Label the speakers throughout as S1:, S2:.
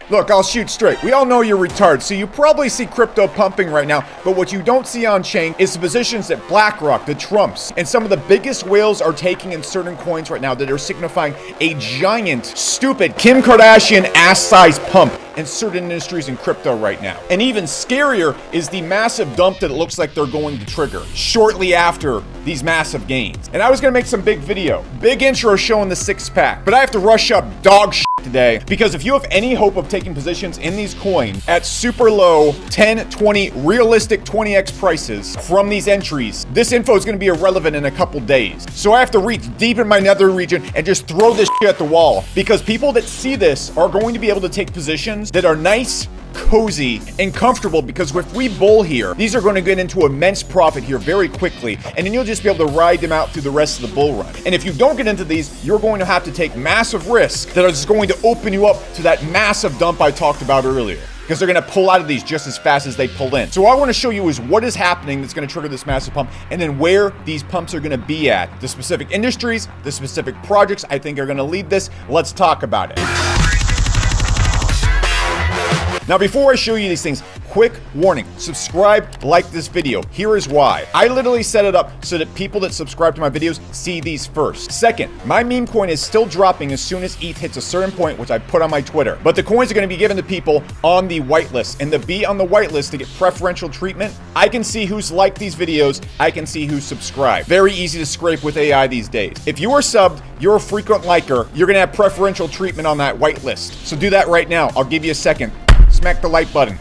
S1: Look, I'll shoot straight. We all know you're retarded, so you probably see crypto pumping right now, but what you don't see on chain is the positions that BlackRock, the Trumps, and some of the biggest whales are taking in certain coins right now that are signifying a giant, stupid, Kim Kardashian ass-sized pump in certain industries in crypto right now. And even scarier is the massive dump that it looks like they're going to trigger shortly after these massive gains. And I was gonna make some big intro showing the six-pack, but I have to rush up dog shit today, because if you have any hope of taking positions in these coins at super low 10, 20, realistic 20x prices from these entries, this info is going to be irrelevant in a couple days. So I have to reach deep in my nether region and just throw this shit at the wall, because people that see this are going to be able to take positions that are nice, cozy, and comfortable, because if we bull here, these are going to get into immense profit here very quickly, and then you'll just be able to ride them out through the rest of the bull run. And if you don't get into these, you're going to have to take massive risk that is going to open you up to that massive dump I talked about earlier, because they're going to pull out of these just as fast as they pull in. So what I want to show you is what is happening that's going to trigger this massive pump, and then where these pumps are going to be at. The specific industries, the specific projects I think are going to lead this. Let's talk about it. Now, before I show you these things, quick warning, subscribe, like this video. Here is why. I literally set it up so that people that subscribe to my videos see these first. Second, my meme coin is still dropping as soon as ETH hits a certain point, which I put on my Twitter. But the coins are going to be given to people on the whitelist. And to be on the whitelist to get preferential treatment, I can see who's liked these videos. I can see who's subscribed. Very easy to scrape with AI these days. If you are subbed, you're a frequent liker, you're going to have preferential treatment on that whitelist. So do that right now. I'll give you a second. Smack the like button.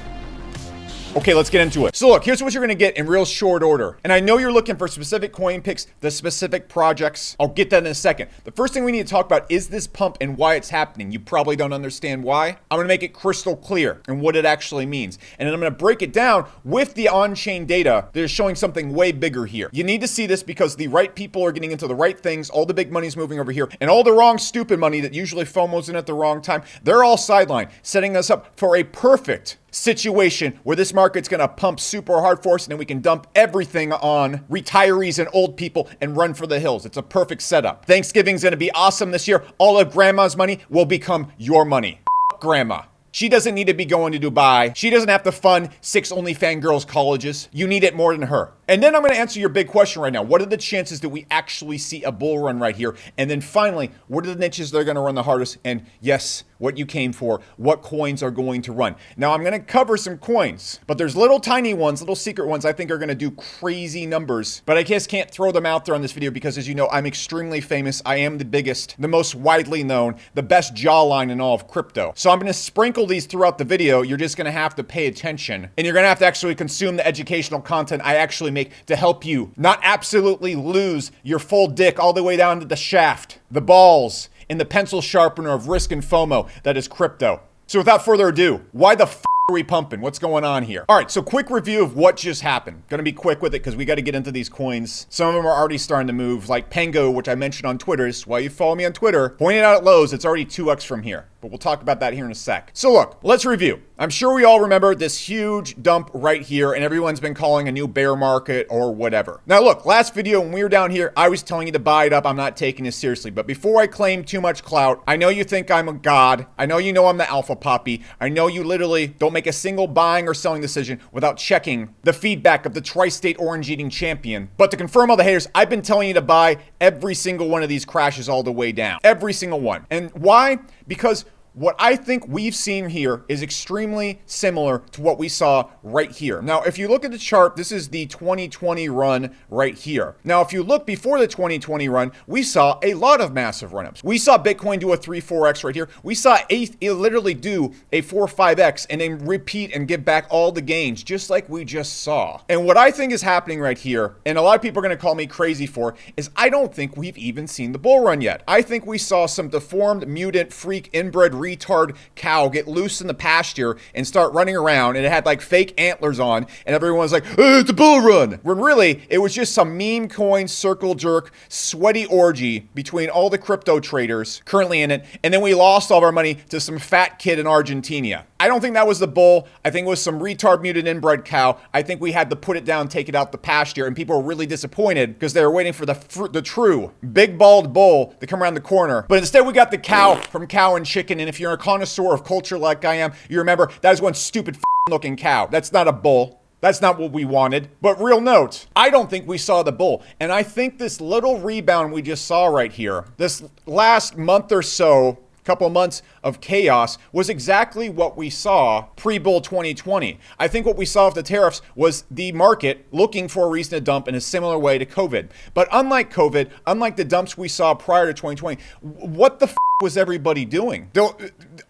S1: Okay, let's get into it. So look, here's what you're gonna get in real short order. And I know you're looking for specific coin picks, the specific projects. I'll get that in a second. The first thing we need to talk about is this pump and why it's happening. You probably don't understand why. I'm gonna make it crystal clear and what it actually means. And then I'm gonna break it down with the on-chain data that is showing something way bigger here. You need to see this because the right people are getting into the right things. All the big money's moving over here, and all the wrong stupid money that usually FOMO's in at the wrong time, they're all sidelined, setting us up for a perfect situation where this market's gonna pump super hard for us, and then we can dump everything on retirees and old people and run for the hills. It's a perfect setup. Thanksgiving's gonna be awesome this year. All of grandma's money will become your money. F grandma. She doesn't need to be going to Dubai. She doesn't have to fund 6 OnlyFans girls' colleges. You need it more than her. And then I'm going to answer your big question right now. What are the chances that we actually see a bull run right here? And then finally, what are the niches that are going to run the hardest? And yes, what you came for, what coins are going to run. Now, I'm going to cover some coins, but there's little tiny ones, little secret ones I think are going to do crazy numbers. But I just can't throw them out there on this video because, as you know, I'm extremely famous. I am the biggest, the most widely known, the best jawline in all of crypto. So I'm going to sprinkle these throughout the video. You're just going to have to pay attention, and you're going to have to actually consume the educational content I actually make to help you not absolutely lose your full dick all the way down to the shaft, the balls, and the pencil sharpener of risk and FOMO that is crypto. So without further ado, why the are we pumping? What's going on here? All right, so quick review of what just happened. Gonna be quick with it because we got to get into these coins. Some of them are already starting to move, like Pango, which I mentioned on Twitter. Is why you follow me on Twitter. Pointed out at lows, it's already 2x from here. But we'll talk about that here in a sec. So look, let's review. I'm sure we all remember this huge dump right here, and everyone's been calling a new bear market or whatever. Now look, last video when we were down here, I was telling you to buy it up. I'm not taking this seriously. But before I claim too much clout, I know you think I'm a god. I know you know I'm the alpha poppy. I know you literally don't make a single buying or selling decision without checking the feedback of the tri-state orange eating champion. But to confirm all the haters, I've been telling you to buy every single one of these crashes all the way down. Every single one. And why? Because what I think we've seen here is extremely similar to what we saw right here. Now, if you look at the chart, this is the 2020 run right here. Now, if you look before the 2020 run, we saw a lot of massive run-ups. We saw Bitcoin do a 3-4x right here. We saw ETH literally do a 4-5x and then repeat and give back all the gains, just like we just saw. And what I think is happening right here, and a lot of people are going to call me crazy for, is I don't think we've even seen the bull run yet. I think we saw some deformed, mutant, freak, inbred, retard cow get loose in the pasture and start running around, and it had like fake antlers on, and everyone was like, oh, it's a bull run, when really it was just some meme coin circle jerk sweaty orgy between all the crypto traders currently in it, and then we lost all of our money to some fat kid in Argentina. I don't think that was the bull. I think it was some retard muted inbred cow. I think we had to put it down, take it out the pasture, and people were really disappointed because they were waiting for the true big bald bull to come around the corner. But instead we got the cow from Cow and Chicken, and if you're a connoisseur of culture like I am, you remember that is one stupid looking cow. That's not a bull. That's not what we wanted. But real note, I don't think we saw the bull. And I think this little rebound we just saw right here, this last month or so, couple months of chaos, was exactly what we saw pre-bull 2020. I think what we saw with the tariffs was the market looking for a reason to dump in a similar way to COVID. But unlike COVID, unlike the dumps we saw prior to 2020, what the was everybody doing?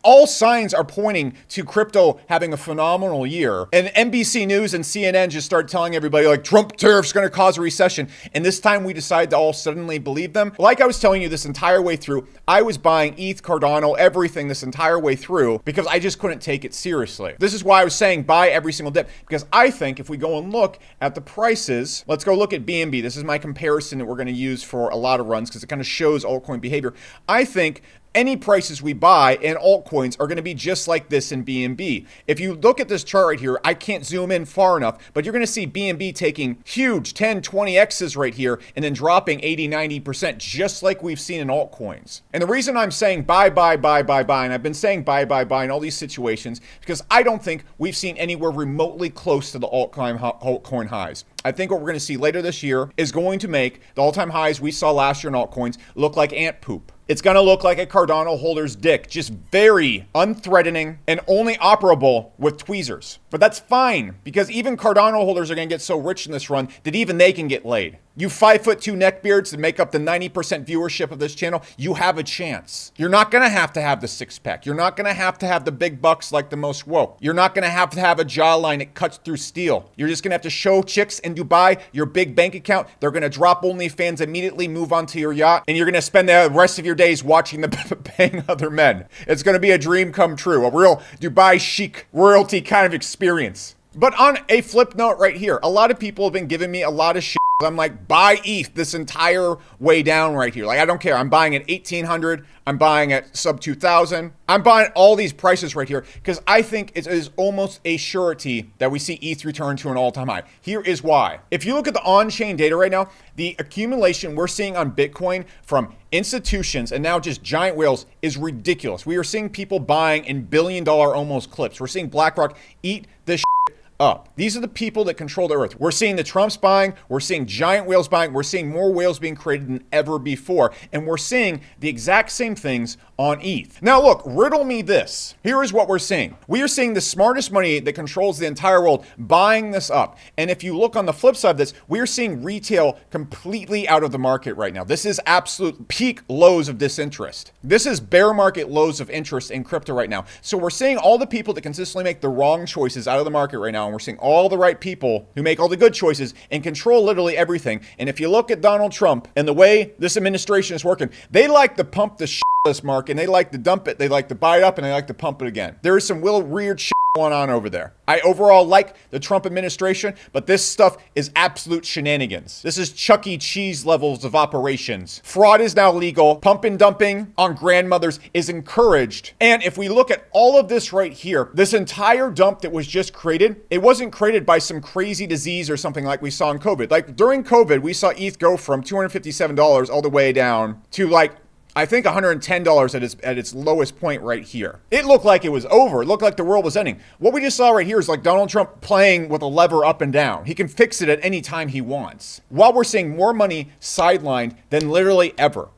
S1: All signs are pointing to crypto having a phenomenal year. And NBC News and CNN just started telling everybody like Trump tariffs going to cause a recession. And this time we decided to all suddenly believe them. Like I was telling you this entire way through, I was buying ETH, Cardano, everything this entire way through because I just couldn't take it seriously. This is why I was saying buy every single dip, because I think if we go and look at the prices, let's go look at BNB. This is my comparison that we're going to use for a lot of runs because it kind of shows altcoin behavior. I think any prices we buy in altcoins are going to be just like this in BNB. If you look at this chart right here, I can't zoom in far enough, but you're going to see BNB taking huge 10, 20X's right here and then dropping 80, 90% just like we've seen in altcoins. And the reason I'm saying buy, and I've been saying buy in all these situations, because I don't think we've seen anywhere remotely close to the altcoin highs. I think what we're going to see later this year is going to make the all-time highs we saw last year in altcoins look like ant poop. It's going to look like a Cardano holder's dick, just very unthreatening and only operable with tweezers. But that's fine, because even Cardano holders are going to get so rich in this run that even they can get laid. You 5'2" neckbeards that make up the 90% viewership of this channel, you have a chance. You're not going to have the six-pack. You're not going to have the big bucks like the most woke. You're not going to have a jawline that cuts through steel. You're just going to have to show chicks in Dubai your big bank account. They're going to drop OnlyFans immediately, move onto your yacht, and you're going to spend the rest of your days watching them bang other men. It's going to be a dream come true, a real Dubai chic royalty kind of experience. But on a flip note right here, a lot of people have been giving me a lot of shit. I'm like, buy ETH this entire way down right here. Like, I don't care. I'm buying at 1,800. I'm buying at sub 2,000. I'm buying all these prices right here because I think it is almost a surety that we see ETH return to an all-time high. Here is why. If you look at the on-chain data right now, the accumulation we're seeing on Bitcoin from institutions and now just giant whales is ridiculous. We are seeing people buying in billion-dollar almost clips. We're seeing BlackRock eat this up. These are the people that control the earth. We're seeing the Trumps buying, we're seeing giant whales buying, we're seeing more whales being created than ever before, and we're seeing the exact same things on ETH. Now look, riddle me this. Here is what we're seeing. We are seeing the smartest money that controls the entire world buying this up. And if you look on the flip side of this, we are seeing retail completely out of the market right now. This is absolute peak lows of disinterest. This is bear market lows of interest in crypto right now. So we're seeing all the people that consistently make the wrong choices out of the market right now. And we're seeing all the right people who make all the good choices and control literally everything. And if you look at Donald Trump and the way this administration is working, they like to pump the this market and they like to dump it. They like to buy it up and they like to pump it again. There is some weird shit going on over there. I overall like the Trump administration, but this stuff is absolute shenanigans. This is Chuck E. Cheese levels of operations. Fraud is now legal. Pump and dumping on grandmothers is encouraged. And if we look at all of this right here, this entire dump that was just created, it wasn't created by some crazy disease or something like we saw in COVID. Like during COVID, we saw ETH go from $257 all the way down to like I think $110 at its lowest point right here. It looked like it was over. It looked like the world was ending. What we just saw right here is like Donald Trump playing with a lever up and down. He can fix it at any time he wants. While we're seeing more money sidelined than literally ever.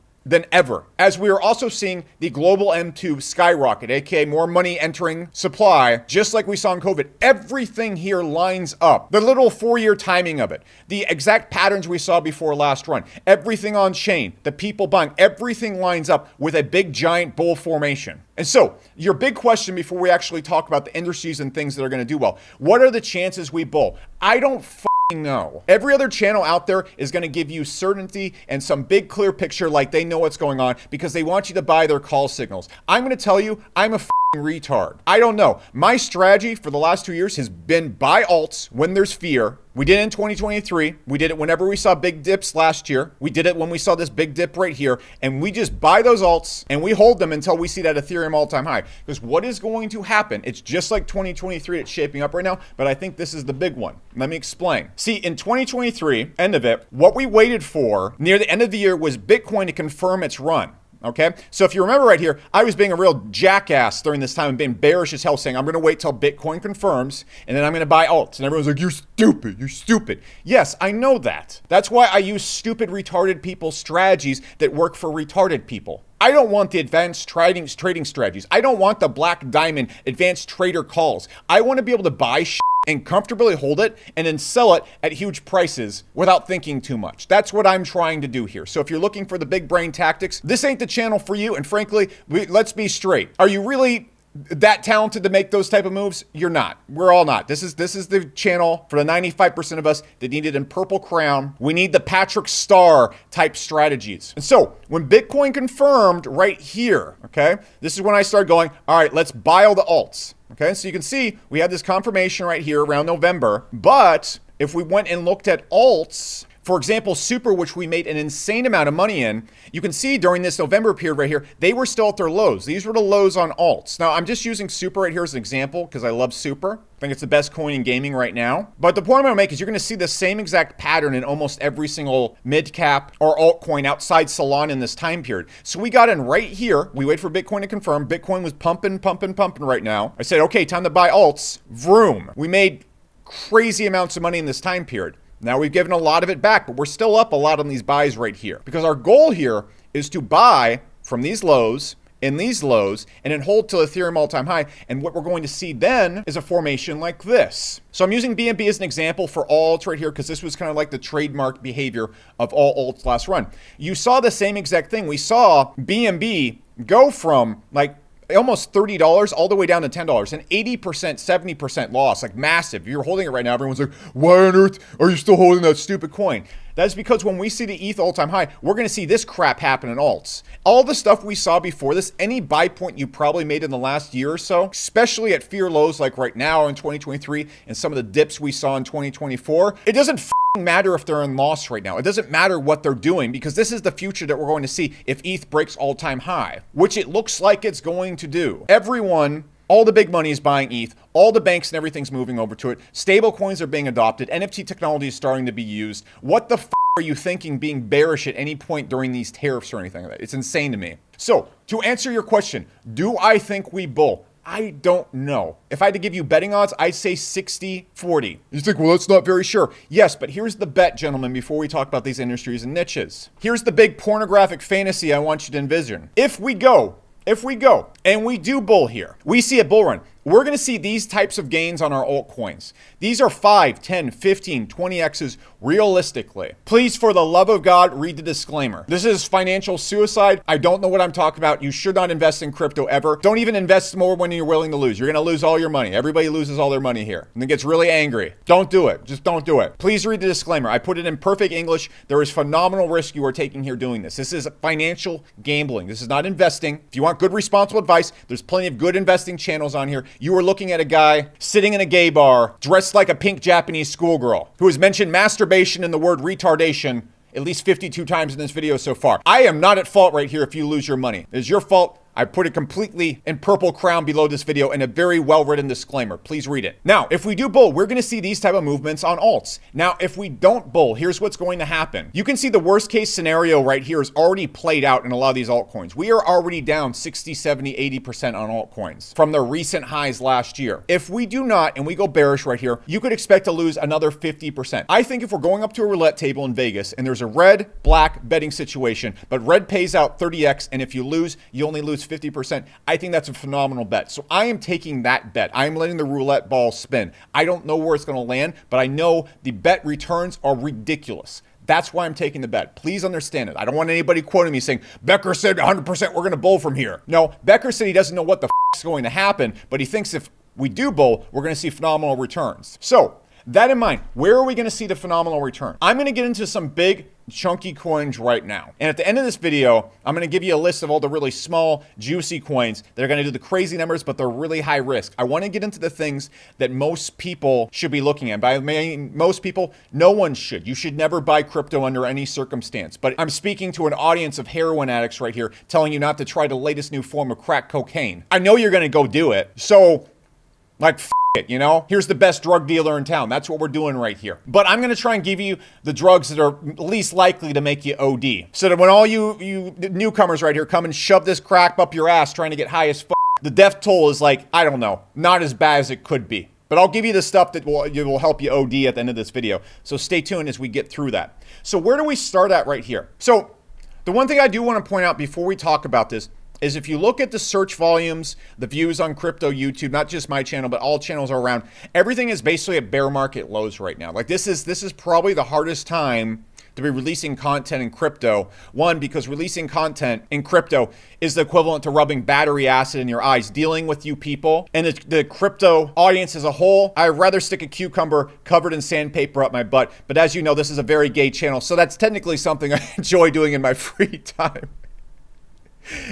S1: As we are also seeing the global M2 skyrocket, aka more money entering supply, just like we saw in COVID. Everything here lines up. The little 4-year timing of it, the exact patterns we saw before last run, everything on chain, the people buying, everything lines up with a big giant bull formation. And so your big question before we actually talk about the industries and things that are going to do well, what are the chances we bull? I don't no. Every other channel out there is going to give you certainty and some big clear picture like they know what's going on because they want you to buy their call signals. I'm going to tell you, I'm a retard. I don't know. My strategy for the last 2 years has been buy alts when there's fear We did it in 2023. We did it whenever we saw big dips last year. We did it when we saw this big dip right here. And we just buy those alts and we hold them until we see that Ethereum all-time high. Because what is going to happen? It's just like 2023. It's shaping up right now. But I think this is the big one. Let me explain. See, in 2023, end of it, what we waited for near the end of the year was Bitcoin to confirm its run. Okay, so if you remember right here, I was being a real jackass during this time and being bearish as hell, saying I'm going to wait till Bitcoin confirms and then I'm going to buy alts. And everyone's like, you're stupid, you're stupid. Yes, I know that. That's why I use stupid, retarded people strategies that work for retarded people. I don't want the advanced trading strategies. I don't want the black diamond advanced trader calls. I want to be able to buy and comfortably hold it and then sell it at huge prices without thinking too much. That's what I'm trying to do here. So if you're looking for the big brain tactics, this ain't the channel for you. And frankly, let's be straight. Are you really that talented to make those type of moves? You're not. We're all not. This is the channel for the 95% of us that need it in purple crown. We need the Patrick Star type strategies. And so when Bitcoin confirmed right here, okay, this is when I started going, all right, let's buy all the alts. Okay, so you can see we had this confirmation right here around November. But if we went and looked at alts, for example, Super, which we made an insane amount of money in, you can see during this November period right here, they were still at their lows. These were the lows on alts. Now, I'm just using Super right here as an example because I love Super. I think it's the best coin in gaming right now. But the point I'm going to make is you're going to see the same exact pattern in almost every single mid-cap or altcoin outside Solana in this time period. So we got in right here. We wait for Bitcoin to confirm. Bitcoin was pumping right now. I said, okay, time to buy alts. Vroom. We made crazy amounts of money in this time period. Now we've given a lot of it back, but we're still up a lot on these buys right here. Because our goal here is to buy from these lows, in these lows, and then hold till Ethereum all-time high. And what we're going to see then is a formation like this. So I'm using BNB as an example for alts right here because this was kind of like the trademark behavior of all alts last run. You saw the same exact thing. We saw BNB go from like almost $30 all the way down to $10, an 80%, 70% loss, like massive. If you're holding it right now, everyone's like, why on earth are you still holding that stupid coin? That's because when we see the ETH all-time high, we're going to see this crap happen in alts. All the stuff we saw before this, any buy point you probably made in the last year or so, especially at fear lows like right now in 2023 and some of the dips we saw in 2024, it doesn't matter if they're in loss right now. It doesn't matter what they're doing because this is the future that we're going to see if ETH breaks all-time high, which it looks like it's going to do. Everyone, all the big money is buying ETH. All the banks and everything's moving over to it. Stable coins are being adopted. NFT technology is starting to be used. What the are you thinking being bearish at any point during these tariffs or anything like that? It's insane to me. So to answer your question, do I think we bull? I don't know. If I had to give you betting odds, I'd say 60-40. You think, well, that's not very sure. Yes, but here's the bet, gentlemen, before we talk about these industries and niches. Here's the big pornographic fantasy I want you to envision. If we go and we do bull here, we see a bull run, we're going to see these types of gains on our altcoins. These are 5, 10, 15, 20x's realistically. Please, for the love of God, read the disclaimer. This is financial suicide. I don't know what I'm talking about. You should not invest in crypto ever. Don't even invest more when you're willing to lose. You're going to lose all your money. Everybody loses all their money here and then gets really angry. Don't do it. Just don't do it. Please read the disclaimer. I put it in perfect English. There is phenomenal risk you are taking here doing this. This is financial gambling. This is not investing. If you want good, responsible advice, there's plenty of good investing channels on here. You are looking at a guy sitting in a gay bar, dressed like a pink Japanese schoolgirl, who has mentioned masturbation and the word retardation at least 52 times in this video so far. I am not at fault right here if you lose your money. It is your fault. I put it completely in purple crown below this video and a very well-written disclaimer. Please read it. Now, if we do bull, we're going to see these type of movements on alts. Now, if we don't bull, here's what's going to happen. You can see the worst case scenario right here is already played out in a lot of these altcoins. We are already down 60, 70, 80% on altcoins from the recent highs last year. If we do not, and we go bearish right here, you could expect to lose another 50%. I think if we're going up to a roulette table in Vegas and there's a red, black betting situation, but red pays out 30x, and if you lose, you only lose 50%. I think that's a phenomenal bet. So I am taking that bet. I'm letting the roulette ball spin. I don't know where it's going to land, but I know the bet returns are ridiculous. That's why I'm taking the bet. Please understand it. I don't want anybody quoting me saying, Becker said 100% we're going to bull from here. No, Becker said he doesn't know what the is going to happen, but he thinks if we do bull, we're going to see phenomenal returns. So that in mind, where are we going to see the phenomenal return? I'm going to get into some big chunky coins right now. And at the end of this video, I'm going to give you a list of all the really small, juicy coins that are going to do the crazy numbers, but they're really high risk. I want to get into the things that most people should be looking at. By most people, no one should. You should never buy crypto under any circumstance. But I'm speaking to an audience of heroin addicts right here, telling you not to try the latest new form of crack cocaine. I know you're going to go do it. So, like, it, you know? Here's the best drug dealer in town. That's what we're doing right here. But I'm going to try and give you the drugs that are least likely to make you OD. So that when all you newcomers right here come and shove this crack up your ass trying to get high as the death toll is like, I don't know, not as bad as it could be. But I'll give you the stuff that will help you OD at the end of this video. So stay tuned as we get through that. So where do we start at right here? So the one thing I do want to point out before we talk about this is if you look at the search volumes, the views on crypto YouTube, not just my channel, but all channels are around, everything is basically at bear market lows right now. Like this is probably the hardest time to be releasing content in crypto. One, because releasing content in crypto is the equivalent to rubbing battery acid in your eyes, dealing with you people and the crypto audience as a whole. I'd rather stick a cucumber covered in sandpaper up my butt. But as you know, this is a very gay channel, so that's technically something I enjoy doing in my free time.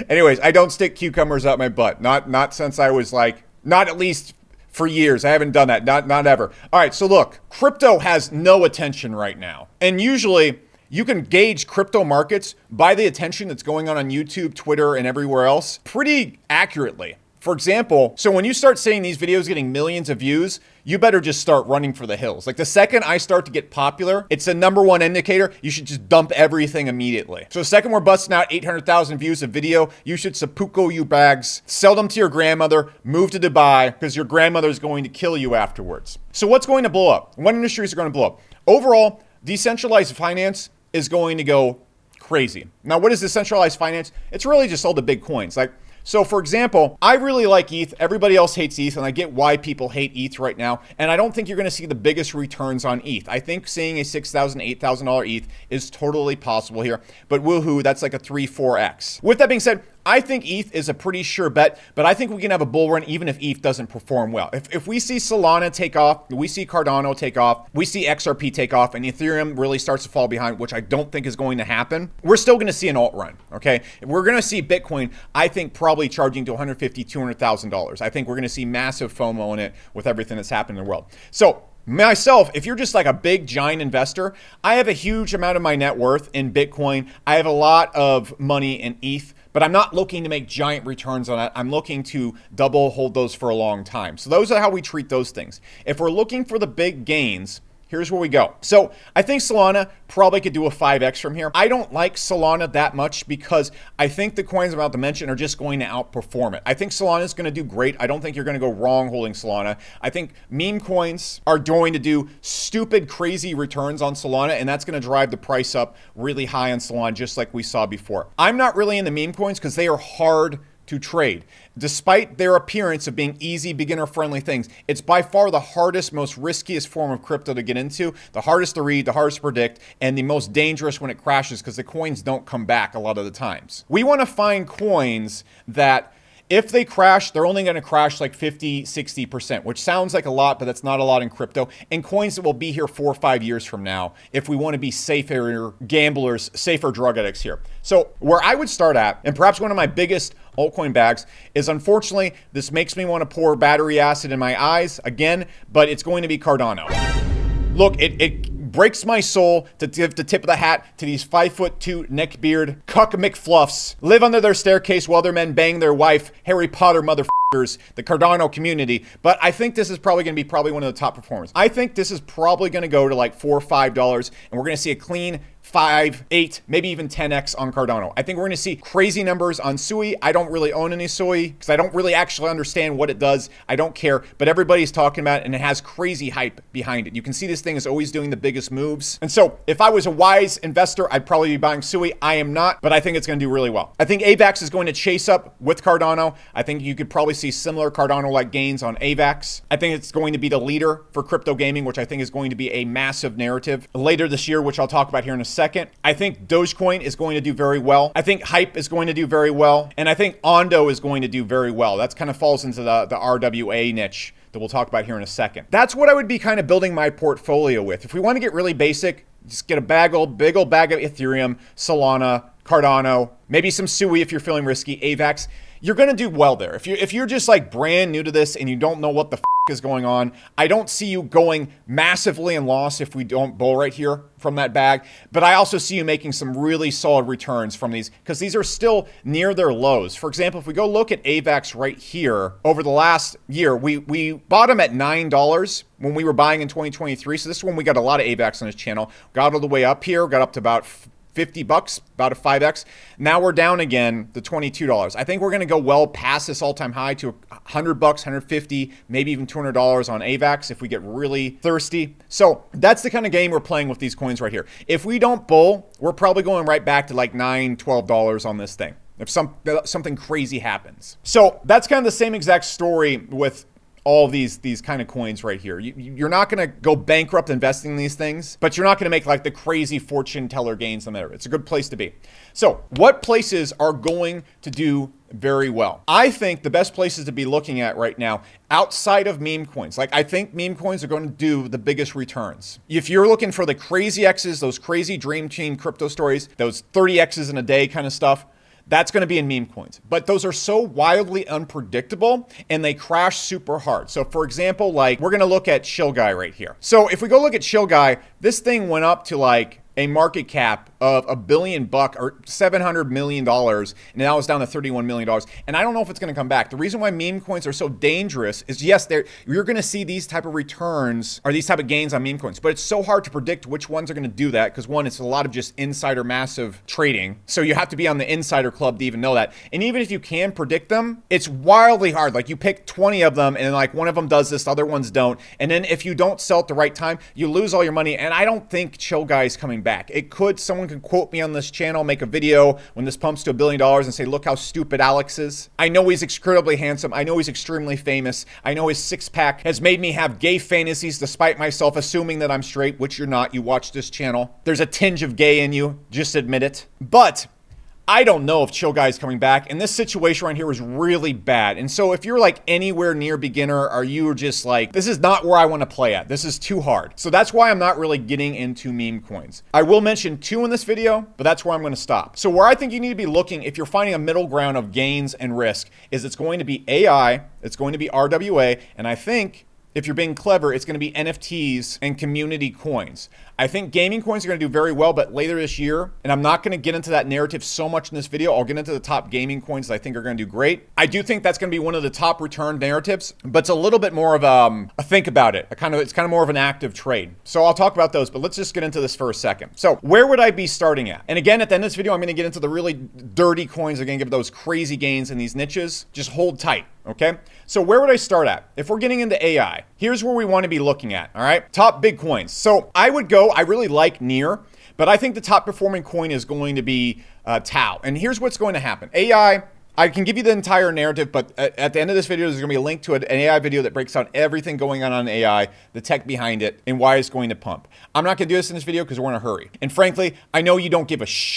S1: Anyways, I don't stick cucumbers up my butt. Not since I was like, not at least for years. I haven't done that. Not ever. All right, so look, crypto has no attention right now. And usually you can gauge crypto markets by the attention that's going on YouTube, Twitter, and everywhere else pretty accurately. For example, so when you start seeing these videos getting millions of views, you better just start running for the hills. Like the second I start to get popular, it's the #1 indicator. You should just dump everything immediately. So the second we're busting out 800,000 views of video, you should seppuku you bags, sell them to your grandmother, move to Dubai, because your grandmother's going to kill you afterwards. So what's going to blow up? What industries are going to blow up? Overall, decentralized finance is going to go crazy. Now, what is decentralized finance? It's really just all the big coins. So for example, I really like ETH. Everybody else hates ETH, and I get why people hate ETH right now. And I don't think you're going to see the biggest returns on ETH. I think seeing a $6,000, $8,000 ETH is totally possible here. But woohoo, that's like a 3-4x. With that being said, I think ETH is a pretty sure bet, but I think we can have a bull run even if ETH doesn't perform well. If we see Solana take off, we see Cardano take off, we see XRP take off, and Ethereum really starts to fall behind, which I don't think is going to happen, we're still going to see an alt run, okay? We're going to see Bitcoin, I think, probably charging to $150,000, $200,000. I think we're going to see massive FOMO in it with everything that's happening in the world. So myself, if you're just like a big giant investor, I have a huge amount of my net worth in Bitcoin. I have a lot of money in ETH. But I'm not looking to make giant returns on it. I'm looking to double hold those for a long time. So those are how we treat those things. If we're looking for the big gains, here's where we go. So I think Solana probably could do a 5x from here. I don't like Solana that much because I think the coins I'm about to mention are just going to outperform it. I think Solana is going to do great. I don't think you're going to go wrong holding Solana. I think meme coins are going to do stupid, crazy returns on Solana, and that's going to drive the price up really high on Solana, just like we saw before. I'm not really into meme coins because they are hard to trade. Despite their appearance of being easy, beginner-friendly things, it's by far the hardest, most riskiest form of crypto to get into, the hardest to read, the hardest to predict, and the most dangerous when it crashes because the coins don't come back a lot of the times. We want to find coins that if they crash, they're only going to crash like 50, 60%, which sounds like a lot, but that's not a lot in crypto. And coins that will be here 4 or 5 years from now if we want to be safer gamblers, safer drug addicts here. So where I would start at, and perhaps one of my biggest altcoin bags, is unfortunately, this makes me want to pour battery acid in my eyes again, but it's going to be Cardano. Look, it breaks my soul to give the tip of the hat to these 5'2" neckbeard cuck McFluffs live under their staircase while their men bang their wife, Harry Potter motherfuckers, the Cardano community. But I think this is probably going to be one of the top performers. I think this is probably going to go to like $4 or $5, and we're going to see a clean 5, 8, maybe even 10x on Cardano. I think we're going to see crazy numbers on Sui. I don't really own any Sui because I don't really actually understand what it does. I don't care, but everybody's talking about it and it has crazy hype behind it. You can see this thing is always doing the biggest moves. And so if I was a wise investor, I'd probably be buying Sui. I am not, but I think it's going to do really well. I think AVAX is going to chase up with Cardano. I think you could probably see similar Cardano-like gains on AVAX. I think it's going to be the leader for crypto gaming, which I think is going to be a massive narrative later this year, which I'll talk about here in a second. I think Dogecoin is going to do very well. I think Hype is going to do very well. And I think Ondo is going to do very well. That's kind of falls into the RWA niche that we'll talk about here in a second. That's what I would be kind of building my portfolio with. If we want to get really basic, Just get a big old bag of Ethereum, Solana, Cardano, maybe some Sui if you're feeling risky, AVAX. You're going to do well there. If you're just like brand new to this and you don't know what the is going on, I don't see you going massively in loss if we don't bull right here from that bag. But I also see you making some really solid returns from these because these are still near their lows. For example, if we go look at AVAX right here over the last year, we bought them at $9 when we were buying in 2023. So this is when we got a lot of AVAX on this channel. Got all the way up here, got up to about $50, about a 5x. Now we're down again to $22. I think we're going to go well past this all-time high to $100, $150, maybe even $200 on AVAX if we get really thirsty. So that's the kind of game we're playing with these coins right here. If we don't bull, we're probably going right back to like $9, $12 on this thing if something crazy happens. So that's kind of the same exact story with all these kind of coins right here. You're not going to go bankrupt investing in these things, but you're not going to make like the crazy fortune teller gains on there. It's a good place to be. So what places are going to do very well? I think the best places to be looking at right now outside of meme coins, like I think meme coins are going to do the biggest returns. If you're looking for the crazy X's, those crazy dream team crypto stories, those 30 X's in a day kind of stuff, that's going to be in meme coins. But those are so wildly unpredictable and they crash super hard. So for example, like we're going to look at Chill Guy right here. So if we go look at Chill Guy, this thing went up to like a market cap of $1 billion or $700 million, and now it's down to $31 million. And I don't know if it's going to come back. The reason why meme coins are so dangerous is yes, you're going to see these type of returns or these type of gains on meme coins, but it's so hard to predict which ones are going to do that because one, it's a lot of just insider massive trading. So you have to be on the insider club to even know that. And even if you can predict them, it's wildly hard. Like you pick 20 of them and like one of them does this, the other ones don't. And then if you don't sell at the right time, you lose all your money. And I don't think Chill Guy is coming back. Someone could quote me on this channel, make a video when this pumps to $1 billion and say, look how stupid Alex is. I know he's incredibly handsome. I know he's extremely famous. I know his six pack has made me have gay fantasies despite myself assuming that I'm straight, which you're not. You watch this channel. There's a tinge of gay in you. Just admit it. But I don't know if Chill Guy is coming back, and this situation right here is really bad. And so if you're like anywhere near beginner, or you're just like, this is not where I want to play at, this is too hard. So that's why I'm not really getting into meme coins. I will mention two in this video, but that's where I'm going to stop. So where I think you need to be looking, if you're finding a middle ground of gains and risk, is it's going to be AI, it's going to be RWA, and I think if you're being clever, it's going to be NFTs and community coins. I think gaming coins are going to do very well, but later this year, and I'm not going to get into that narrative so much in this video, I'll get into the top gaming coins that I think are going to do great. I do think that's going to be one of the top return narratives, but it's a little bit more of a think about it. It's kind of more of an active trade. So I'll talk about those, but let's just get into this for a second. So where would I be starting at? And again, at the end of this video, I'm going to get into the really dirty coins that are going to give those crazy gains in these niches. Just hold tight. Okay, so where would I start at? If we're getting into AI, here's where we want to be looking at, all right? Top big coins. So I really like Near, but I think the top performing coin is going to be Tau. And here's what's going to happen. AI, I can give you the entire narrative, but at the end of this video, there's going to be a link to an AI video that breaks down everything going on AI, the tech behind it, and why it's going to pump. I'm not going to do this in this video because we're in a hurry. And frankly, I know you don't give a shit.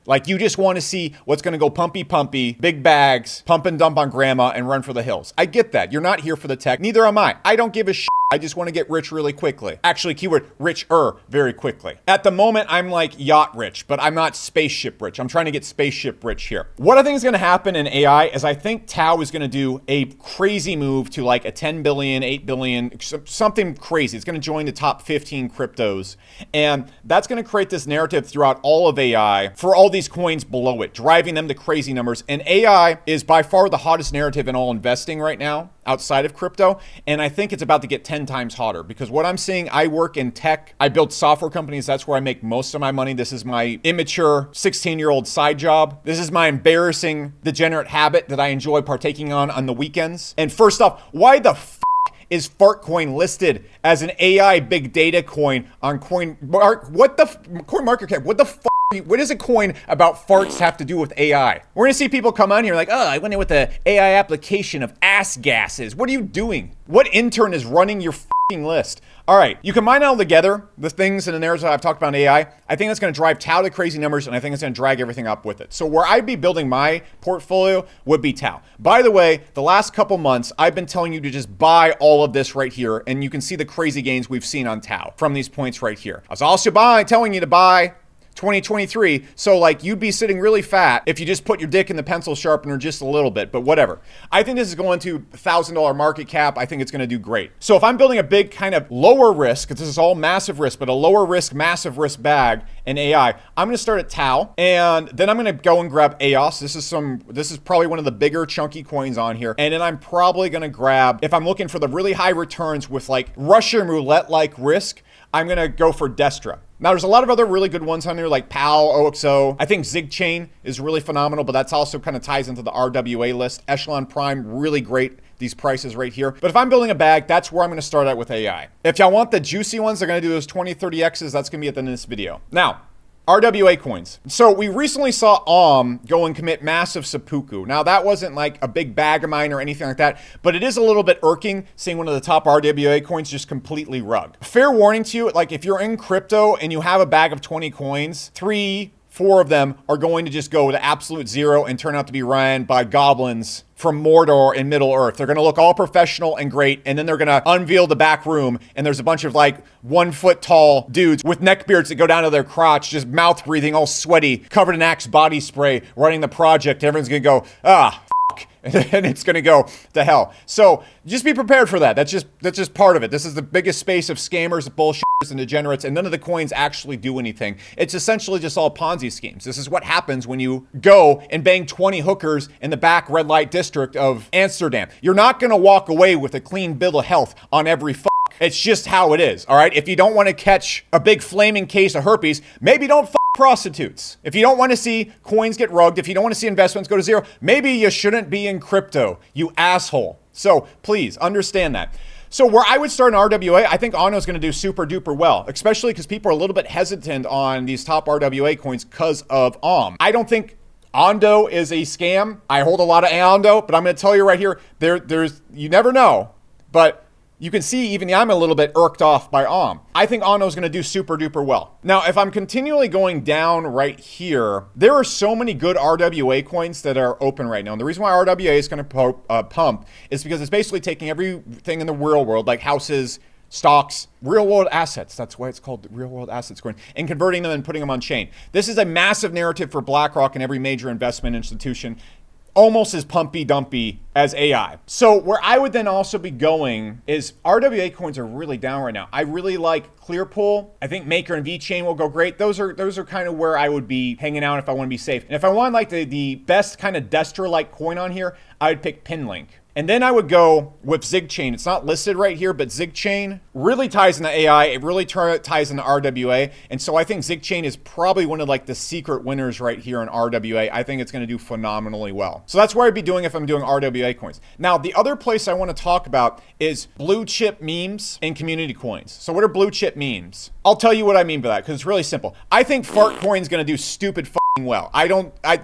S1: Like you just want to see what's going to go pumpy, big bags, pump and dump on grandma and run for the hills. I get that. You're not here for the tech. Neither am I. I don't give a shit. I just want to get rich really quickly. Actually, keyword richer very quickly. At the moment, I'm like yacht rich, but I'm not spaceship rich. I'm trying to get spaceship rich here. What I think is going to happen in AI is I think Tau is going to do a crazy move to like a 10 billion, 8 billion, something crazy. It's going to join the top 15 cryptos. And that's going to create this narrative throughout all of AI for all these coins below it, driving them to crazy numbers. And AI is by far the hottest narrative in all investing right now outside of crypto. And I think it's about to get 10 times hotter because what I'm seeing, I work in tech. I build software companies. That's where I make most of my money. This is my immature 16-year-old side job. This is my embarrassing degenerate habit that I enjoy partaking on the weekends. And first off, why the is Fartcoin listed as an AI big data coin on CoinMarketCap? What the what does a coin about farts have to do with AI? We're gonna see people come on here like, oh, I went in with the AI application of ass gases. What are you doing? What intern is running your list. All right, you combine it all together, the things and the narratives I've talked about in AI. I think that's going to drive Tau to crazy numbers, and I think it's going to drag everything up with it. So where I'd be building my portfolio would be Tau. By the way, the last couple months, I've been telling you to just buy all of this right here, and you can see the crazy gains we've seen on Tau from these points right here. I was also telling you to buy 2023. So like you'd be sitting really fat if you just put your dick in the pencil sharpener just a little bit, but whatever. I think this is going to $1,000 market cap. I think it's going to do great. So if I'm building a big kind of lower risk, because this is all massive risk, but a lower risk, massive risk bag in AI, I'm going to start at Tau, and then I'm going to go and grab EOS. This is probably one of the bigger chunky coins on here. And then I'm probably going to grab, if I'm looking for the really high returns with like Russian roulette like risk, I'm going to go for Destra. Now, there's a lot of other really good ones on here like PAL, OXO. I think Zig Chain is really phenomenal, but that's also kind of ties into the RWA list. Echelon Prime, really great, these prices right here. But if I'm building a bag, that's where I'm going to start out with AI. If y'all want the juicy ones, they're going to do those 20, 30Xs. That's going to be at the end of this video. Now, RWA coins. So we recently saw go and commit massive seppuku. Now that wasn't like a big bag of mine or anything like that, but it is a little bit irking seeing one of the top RWA coins just completely rug. Fair warning to you, like if you're in crypto and you have a bag of 20 coins, 3, 4 of them are going to just go to absolute zero and turn out to be ran by goblins from Mordor and Middle Earth. They're going to look all professional and great, and then they're going to unveil the back room, and there's a bunch of like 1 foot tall dudes with neck beards that go down to their crotch, just mouth breathing, all sweaty, covered in Axe body spray, running the project. Everyone's going to go, and it's going to go to hell. So just be prepared for that. That's just part of it. This is the biggest space of scammers, bullshitters, and degenerates, and none of the coins actually do anything. It's essentially just all Ponzi schemes. This is what happens when you go and bang 20 hookers in the back red light district of Amsterdam. You're not going to walk away with a clean bill of health on every It's just how it is, all right? If you don't want to catch a big flaming case of herpes, maybe don't prostitutes. If you don't want to see coins get rugged, if you don't want to see investments go to zero, maybe you shouldn't be in crypto, you asshole. So please understand that. So where I would start in RWA, I think Ono is going to do super duper well, especially because people are a little bit hesitant on these top RWA coins because of I don't think Ondo is a scam. I hold a lot of Ondo, but I'm going to tell you right here, there's you never know, but you can see even I'm a little bit irked off by I think Ono is going to do super duper well. Now, if I'm continually going down right here, there are so many good RWA coins that are open right now. And the reason why RWA is going to pump is because it's basically taking everything in the real world, like houses, stocks, real world assets. That's why it's called the real world assets coin, and converting them and putting them on chain. This is a massive narrative for BlackRock and every major investment institution. Almost as pumpy dumpy as AI. So where I would then also be going is RWA coins are really down right now. I really like Clearpool. I think Maker and VeChain will go great. Those are kind of where I would be hanging out if I want to be safe. And if I want like the best kind of Destra-like coin on here, I would pick Pinlink. And then I would go with Zig Chain. It's not listed right here, but Zig Chain really ties into AI. It really ties into RWA. And so I think Zig Chain is probably one of like the secret winners right here in RWA. I think it's going to do phenomenally well. So that's where I'd be doing if I'm doing RWA coins. Now, the other place I want to talk about is blue chip memes and community coins. So what are blue chip memes? I'll tell you what I mean by that because it's really simple. I think Fartcoin is going to do stupid well.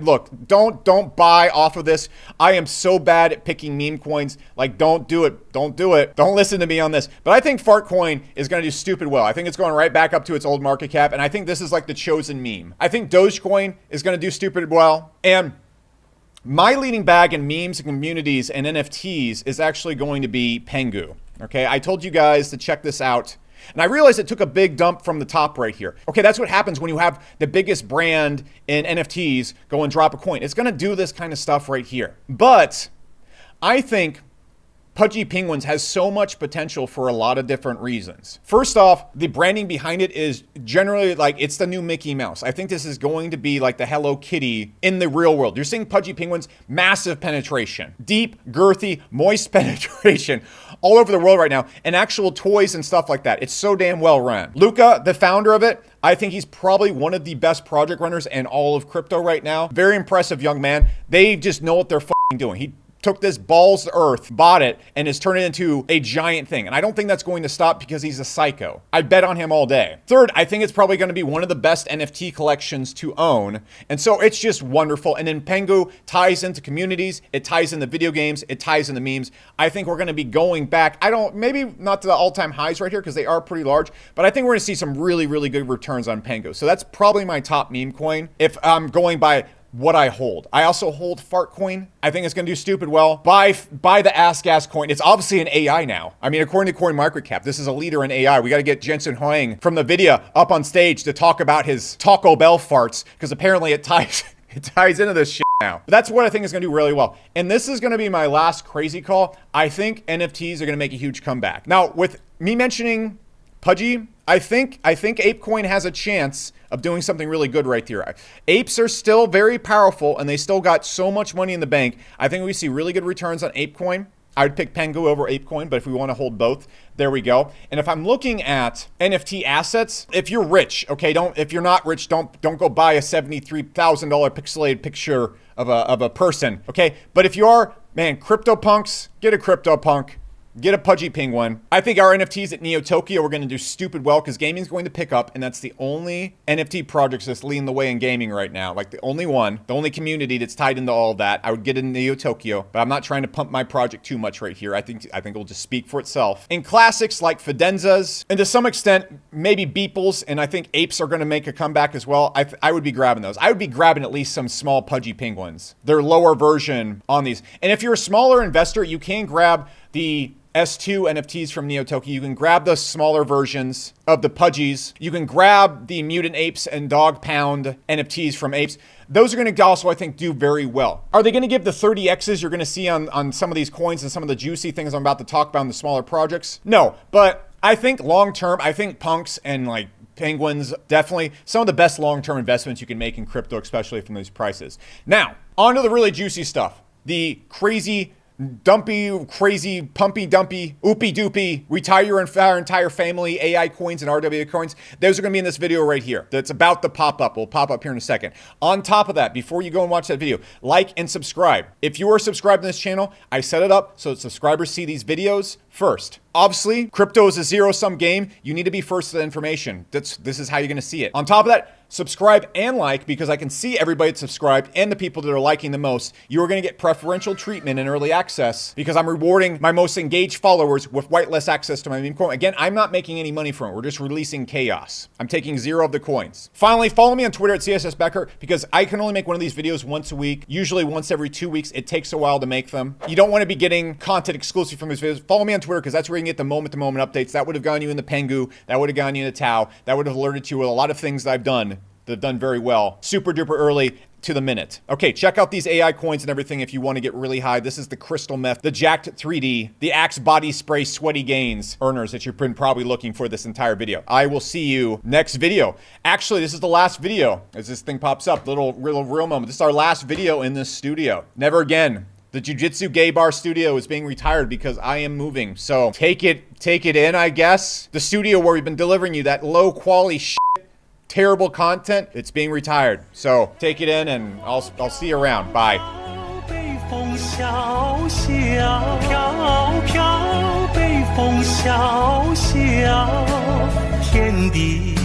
S1: Look, don't buy off of this. I am so bad at picking meme coins. Like, don't do it. Don't do it. Don't listen to me on this. But I think Fartcoin is going to do stupid well. I think it's going right back up to its old market cap. And I think this is like the chosen meme. I think Dogecoin is going to do stupid well. And my leading bag in memes and communities and NFTs is actually going to be Pengu. Okay. I told you guys to check this out. And I realized it took a big dump from the top right here. Okay, that's what happens when you have the biggest brand in NFTs go and drop a coin. It's going to do this kind of stuff right here. But I think Pudgy Penguins has so much potential for a lot of different reasons. First off, the branding behind it is generally like it's the new Mickey Mouse. I think this is going to be like the Hello Kitty in the real world. You're seeing Pudgy Penguins, massive penetration, deep, girthy, moist penetration all over the world right now, and actual toys and stuff like that. It's so damn well run. Luca, the founder of it, I think he's probably one of the best project runners in all of crypto right now. Very impressive young man. They just know what they're doing. took this balls to earth, bought it, and has turned it into a giant thing. And I don't think that's going to stop because he's a psycho. I bet on him all day. Third, I think it's probably going to be one of the best NFT collections to own. And so it's just wonderful. And then Pengu ties into communities. It ties into video games. It ties into memes. I think we're going to be going back. Maybe not to the all-time highs right here because they are pretty large, but I think we're going to see some really, really good returns on Pengu. So that's probably my top meme coin if I'm going by what I hold. I also hold Fartcoin. I think it's going to do stupid well. Buy the AskGas coin. It's obviously an AI now. I mean, according to CoinMarketCap, this is a leader in AI. We got to get Jensen Huang from NVIDIA up on stage to talk about his Taco Bell farts because apparently it ties into this shit now. But that's what I think is going to do really well. And this is going to be my last crazy call. I think NFTs are going to make a huge comeback. Now, with me mentioning Pudgy, I think ApeCoin has a chance of doing something really good right here. Apes are still very powerful and they still got so much money in the bank. I think we see really good returns on ApeCoin. I would pick Pengu over ApeCoin, but if we want to hold both, there we go. And if I'm looking at NFT assets, if you're rich, okay, if you're not rich, don't go buy a $73,000 pixelated picture of a person, okay? But if you are, man, CryptoPunks, get a CryptoPunk. Get a Pudgy Penguin. I think our NFTs at Neo Tokyo are going to do stupid well because gaming is going to pick up, and that's the only NFT projects that's leading the way in gaming right now. Like the only one, the only community that's tied into all of that. I would get in Neo Tokyo, but I'm not trying to pump my project too much right here. I think it'll just speak for itself. In classics like Fidenzas, and to some extent, maybe Beeples, and I think Apes are going to make a comeback as well. I would be grabbing those. I would be grabbing at least some small Pudgy Penguins. Their lower version on these. And if you're a smaller investor, you can grab the S2 NFTs from Neo Tokyo. You can grab the smaller versions of the Pudgies. You can grab the Mutant Apes and Dog Pound NFTs from Apes. Those are going to also, I think, do very well. Are they going to give the 30Xs you're going to see on some of these coins and some of the juicy things I'm about to talk about in the smaller projects? No, but I think long-term, I think punks and like penguins, definitely some of the best long-term investments you can make in crypto, especially from these prices. Now, on to the really juicy stuff. The crazy dumpy, crazy, pumpy, dumpy, oopy doopy, retire your entire family AI coins and RWA coins. Those are going to be in this video right here. That's about to pop up. We'll pop up here in a second. On top of that, before you go and watch that video, like and subscribe. If you are subscribed to this channel, I set it up so that subscribers see these videos first. Obviously, crypto is a zero-sum game. You need to be first to the information. This is how you're going to see it. On top of that, subscribe and like, because I can see everybody that's subscribed and the people that are liking the most. You are going to get preferential treatment and early access because I'm rewarding my most engaged followers with whitelist access to my meme coin. Again, I'm not making any money from it. We're just releasing chaos. I'm taking 0 of the coins. Finally, follow me on Twitter at CSS Becker because I can only make one of these videos once a week, usually once every 2 weeks. It takes a while to make them. You don't want to be getting content exclusive from these videos. Follow me on Twitter because that's where you can get the moment-to-moment updates. That would have gotten you in the Pengu. That would have gotten you in the Tau. That would have alerted you with a lot of things that I've done that have done very well. Super duper early to the minute. Okay, check out these AI coins and everything if you want to get really high. This is the Crystal Meth, the Jacked 3D, the Axe Body Spray Sweaty Gains earners that you've been probably looking for this entire video. I will see you next video. Actually, this is the last video as this thing pops up. Little real moment. This is our last video in this studio. Never again. The Jiu-Jitsu Gay Bar studio is being retired because I am moving. So take it in, I guess. The studio where we've been delivering you that low quality shit, terrible content, it's being retired. So take it in and I'll see you around. Bye. 北风萧萧，飘飘，北风萧萧，天地。